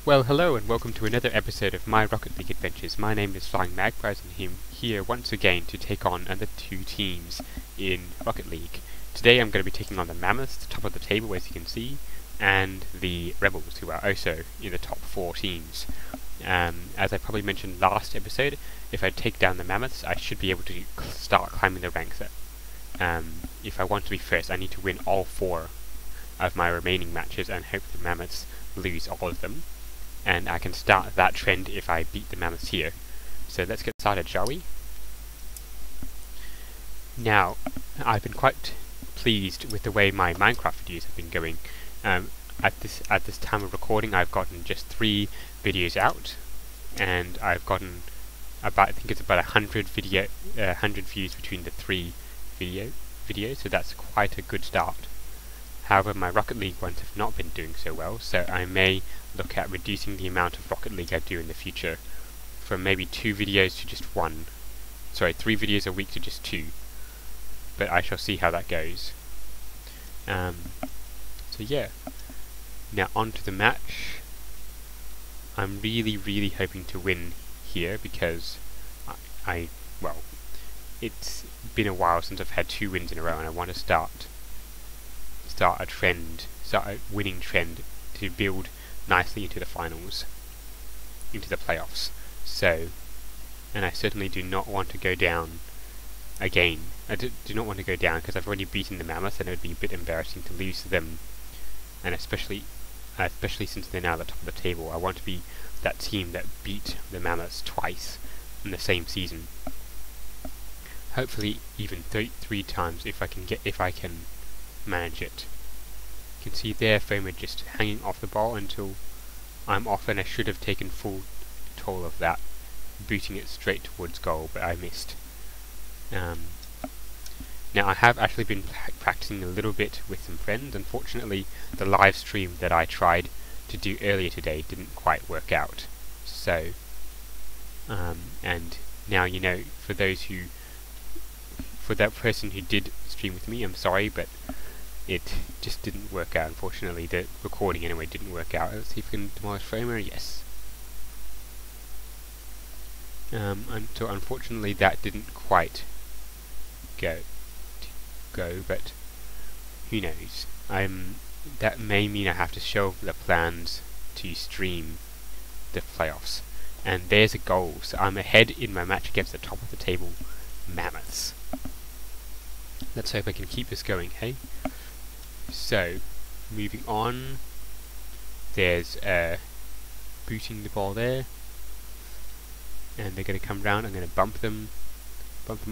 Well, hello and welcome to another episode of my Rocket League adventures. My name is Flying Magpies and I'm here once again to take on another two teams in Rocket League. Today I'm going to be taking on the Mammoths, the top of the table as you can see, and the Rebels, who are also in the top four teams. As I probably mentioned last episode, if I take down the Mammoths, I should be able to start climbing the ranks. If I want to be first, I need to win all four of my remaining matches and hope the Mammoths lose all of them. And I can start that trend if I beat the Mammoths here. So let's get started, shall we? Now, I've been quite pleased with the way my Minecraft videos have been going. At this time of recording, I've gotten just 3 videos out, and I've gotten about, I think it's about 100 views between the 3 videos, so that's quite a good start. However, my Rocket League ones have not been doing so well, so I may look at reducing the amount of Rocket League I do in the future from maybe 2 videos to just 1. Sorry, 3 videos a week to just 2. But I shall see how that goes. So yeah. Now on to the match. I'm really hoping to win here because well, it's been a while since I've had 2 wins in a row and I want to start a winning trend to build nicely into the finals, into the playoffs. So, and I certainly do not want to go down again. I do not want to go down because I've already beaten the Mammoths and it would be a bit embarrassing to lose to them, and especially since they're now at the top of the table. I want to be that team that beat the Mammoths twice in the same season. Hopefully even 3 times if I can manage it. You can see there Foamer just hanging off the ball until I'm off, and I should have taken full toll of that, booting it straight towards goal, but I missed. Now I have actually been practicing a little bit with some friends. Unfortunately, the live stream that I tried to do earlier today didn't quite work out. So, and now you know, for that person who did stream with me, I'm sorry, but it just didn't work out. Unfortunately, the recording anyway didn't work out. Let's see if we can demolish Framer. Yes. And so unfortunately that didn't quite go, but who knows? That may mean I have to shelve the plans to stream the playoffs. And there's a goal, so I'm ahead in my match against the top of the table Mammoths. Let's hope I can keep this going, hey? So, moving on, there's booting the ball there, and they're going to come round. I'm going to bump them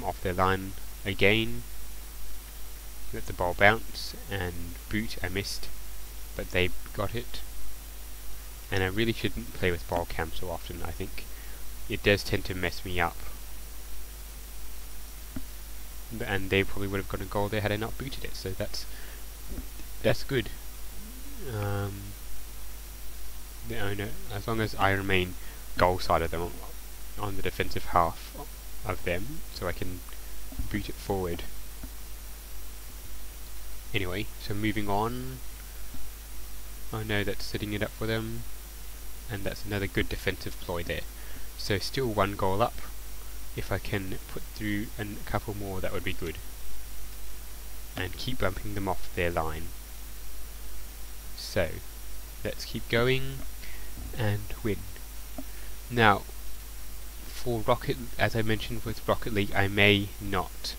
off their line again, let the ball bounce, and boot. I missed, but they got it. And I really shouldn't play with ball cam so often. I think it does tend to mess me up, and they probably would have got a goal there had I not booted it, so that's good. As long as I remain goal side of them on the defensive half of them, so I can boot it forward. Anyway, so moving on. Oh no, that's setting it up for them, and that's another good defensive ploy there. So still 1 goal up. If I can put through a couple more, that would be good. And keep bumping them off their line. So, let's keep going and win. Now, for as I mentioned with Rocket League, I may not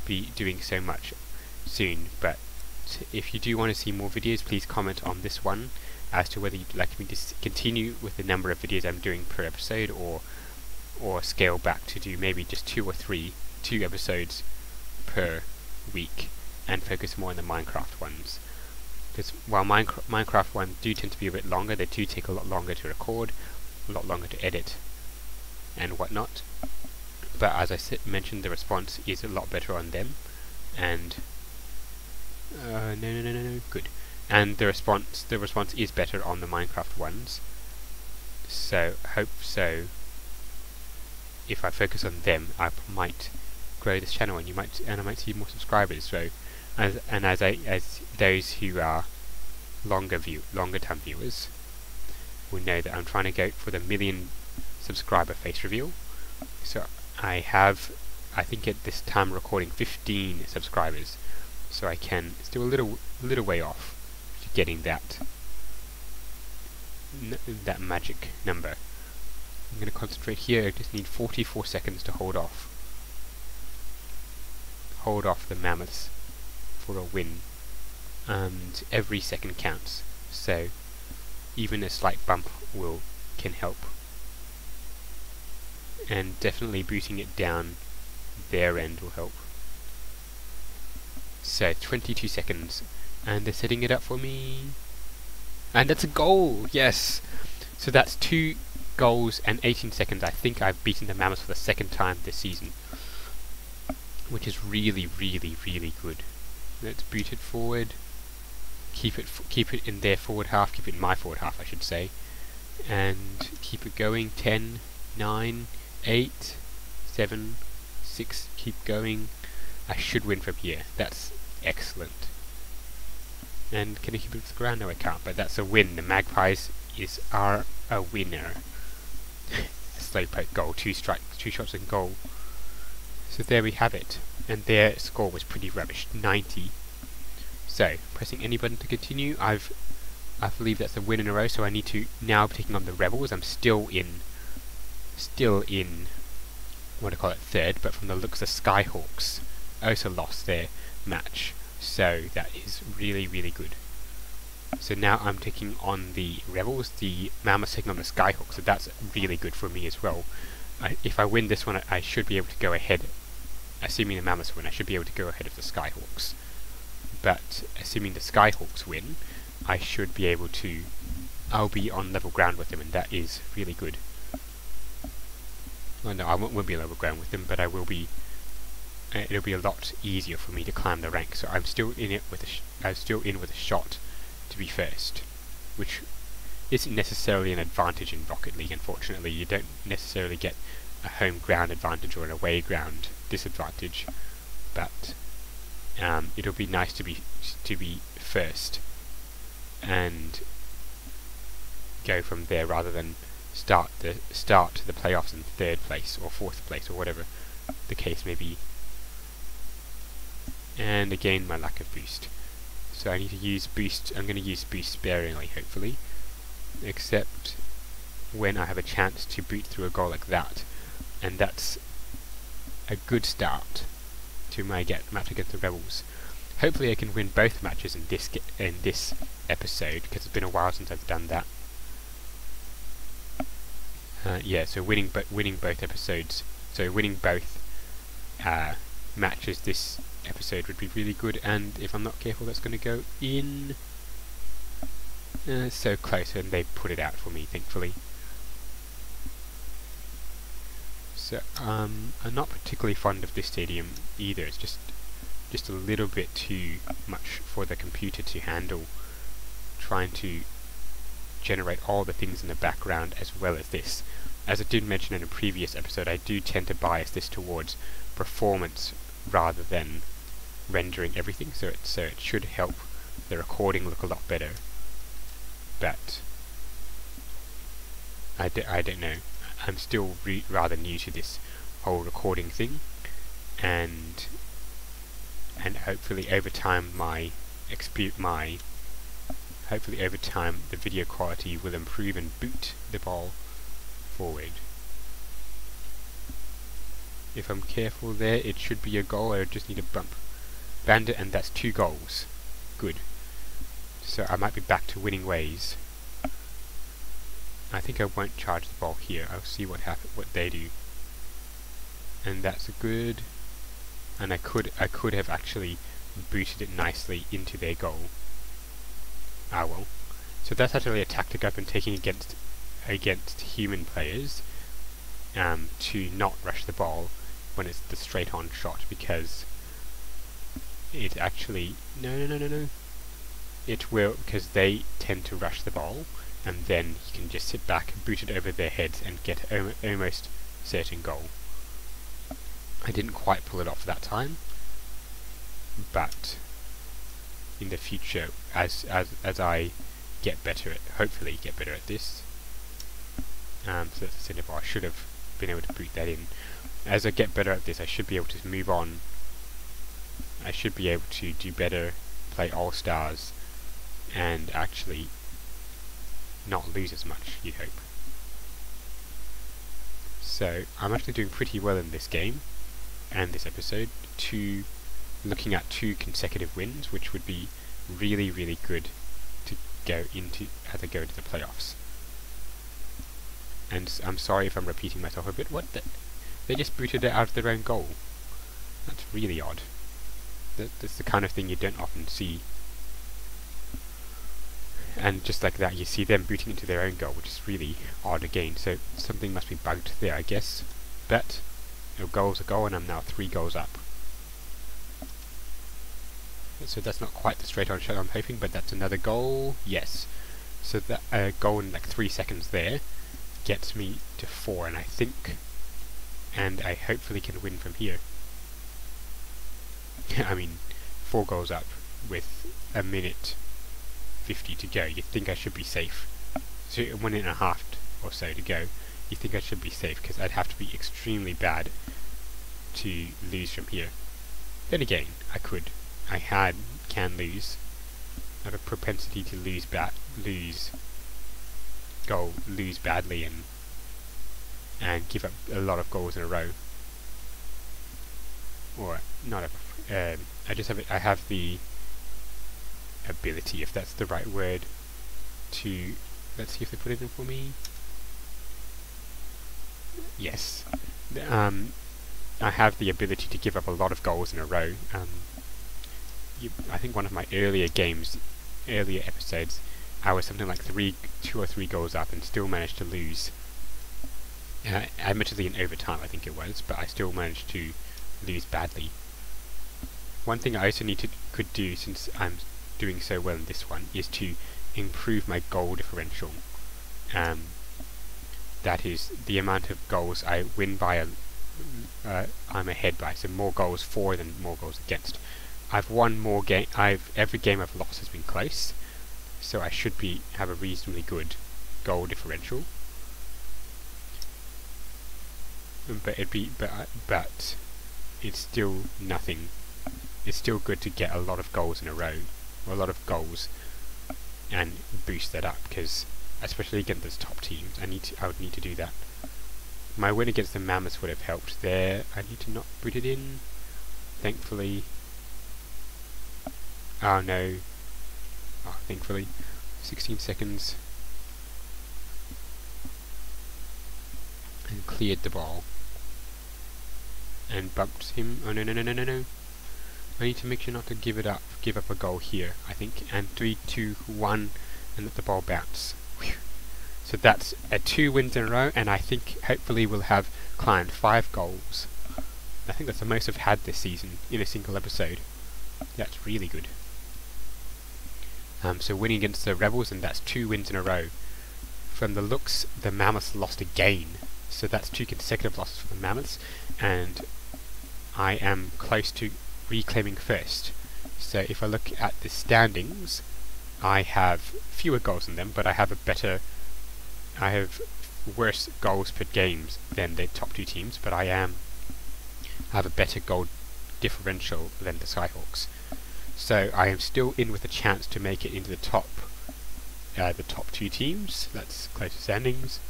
be doing so much soon, but if you do want to see more videos, please comment on this one as to whether you'd like me to continue with the number of videos I'm doing per episode, or scale back to do maybe just 2 or 3 episodes per week and focus more on the Minecraft ones. Because while Minecraft ones do tend to be a bit longer, they do take a lot longer to record, a lot longer to edit, and whatnot. But as I mentioned, the response is a lot better on them, and no, good. And the response is better on the Minecraft ones. So if I focus on them, I might grow this channel, and I might see more subscribers. So as those who are longer term viewers, will know that I'm trying to go for the 1,000,000 subscriber face reveal. So I have, I think at this time recording, 15 subscribers. So I can still a little way off to getting that magic number. I'm going to concentrate here. I just need 44 seconds to hold off the Mammoths for a win, and every second counts, so even a slight bump can help, and definitely booting it down their end will help. So 22 seconds, and they're setting it up for me, and that's a goal. Yes, so that's 2 goals and 18 seconds. I think I've beaten the Mammoths for the 2nd time this season, which is really good. Let's boot it forward. Keep it in their forward half. Keep it in my forward half, I should say, and keep it going. 10, 9, 8, 7, 6. Keep going. I should win from here. That's excellent. And can I keep it off the ground? No, I can't. But that's a win. The Magpies are a winner. A slow poke goal. 2 shots and goal. So there we have it. And their score was pretty rubbish, 90. So, pressing any button to continue. I believe that's a win in a row, so I need to now be taking on the Rebels. I'm still in what do I call it, 3rd, but from the looks of Skyhawks also lost their match. So that is really good. So now I'm taking on the Rebels, the Mammoths taking on the Skyhawks, so that's really good for me as well. If I win this one, I should be able to go ahead. Assuming the Mammoths win, I should be able to go ahead of the Skyhawks. But assuming the Skyhawks win, I should be able to. I'll be on level ground with them, and that is really good. Well, no, I won't be on level ground with them, but I will be. It'll be a lot easier for me to climb the rank. So I'm still in with a shot to be first, which isn't necessarily an advantage in Rocket League. Unfortunately, you don't necessarily get a home ground advantage or an away ground disadvantage, but it'll be nice to be first and go from there rather than start the playoffs in 3rd place or 4th place or whatever the case may be. And again, my lack of boost. So I need to use boost. I'm going to use boost sparingly, hopefully, except when I have a chance to boot through a goal like that, and that's a good start to my match against the Rebels. Hopefully I can win both matches in this episode, because it's been a while since I've done that. Yeah, so winning both episodes, so winning both matches this episode would be really good, and if I'm not careful, that's going to go in. So close, and they put it out for me, thankfully. So I'm not particularly fond of this stadium either. It's just a little bit too much for the computer to handle, trying to generate all the things in the background as well as this. As I did mention in a previous episode, I do tend to bias this towards performance rather than rendering everything, so it should help the recording look a lot better. But I don't know. I'm still rather new to this whole recording thing, and hopefully over time hopefully over time the video quality will improve and boot the ball forward. If I'm careful there, it should be a goal. I just need a bump. Bandit, and that's 2 goals. Good. So I might be back to winning ways. I think I won't charge the ball here. I'll see what they do. And that's a good. And I could have actually booted it nicely into their goal. Ah well. So that's actually a tactic I've been taking against human players, to not rush the ball when it's the straight on shot, because it actually no. It will, because they tend to rush the ball, and then you can just sit back, boot it over their heads, and get almost certain goal. I didn't quite pull it off that time, but in the future, as I get better at, hopefully get better at this, So that's the center bar. I should have been able to boot that in. As I get better at this, I should be able to move on. I should be able to do better, play All-Stars, and actually not lose as much, you'd hope. So, I'm actually doing pretty well in this game, and this episode, looking at 2 consecutive wins, which would be really, really good to go into as I go into the playoffs. And I'm sorry if I'm repeating myself a bit. What the? They just booted it out of their own goal. That's really odd. That's the kind of thing you don't often see. And just like that, you see them booting into their own goal, which is really odd again. So something must be bugged there, I guess. But a goal's a goal, and I'm now 3 goals up. So that's not quite the straight-on shot I'm hoping, but that's another goal. Yes. So that goal in like 3 seconds there gets me to 4, and I hopefully can win from here. I mean, 4 goals up with a minute 50 to go. You'd think I should be safe. So 1 minute and a half or so to go. You think I should be safe, because I'd have to be extremely bad to lose from here. Then again, I can lose. I have a propensity to lose badly and give up a lot of goals in a row. Or not I have the ability, if that's the right word, to, let's see if they put it in for me. Yes. I have the ability to give up a lot of goals in a row. I think one of my earlier episodes, I was something like 2 or 3 goals up and still managed to lose. Admittedly in overtime, I think it was, but I still managed to lose badly. One thing I also could do, since I'm doing so well in this one, is to improve my goal differential. That is the amount of goals I win by, I'm ahead by, so more goals for than more goals against. I've won more every game I've lost has been close, so I should have a reasonably good goal differential. But it's still nothing. It's still good to get a lot of goals in a row, or a lot of goals, and boost that up, because especially against those top teams, I would need to do that. My win against the Mammoths would have helped there. I need to not boot it in, thankfully. Oh no. Oh, thankfully. 16 seconds. And cleared the ball. And bumped him. Oh no. I need to make sure not to give up a goal here, I think. And 3, 2, 1, and let the ball bounce. Whew. So that's 2 wins in a row, and I think hopefully we'll have climbed 5 goals. I think that's the most I've had this season in a single episode. That's really good. So winning against the Rebels, and that's 2 wins in a row. From the looks, the Mammoths lost again, so that's 2 consecutive losses for the Mammoths, and I am close to reclaiming first. So if I look at the standings, I have fewer goals than them, but I have worse goals per games than the top 2 teams, but I have a better goal differential than the Skyhawks. So I am still in with a chance to make it into the top 2 teams. That's close to standings.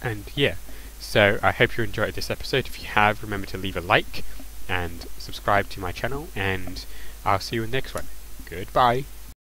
And yeah, so I hope you enjoyed this episode. If you have, remember to leave a like and subscribe to my channel, and I'll see you in the next one. Goodbye.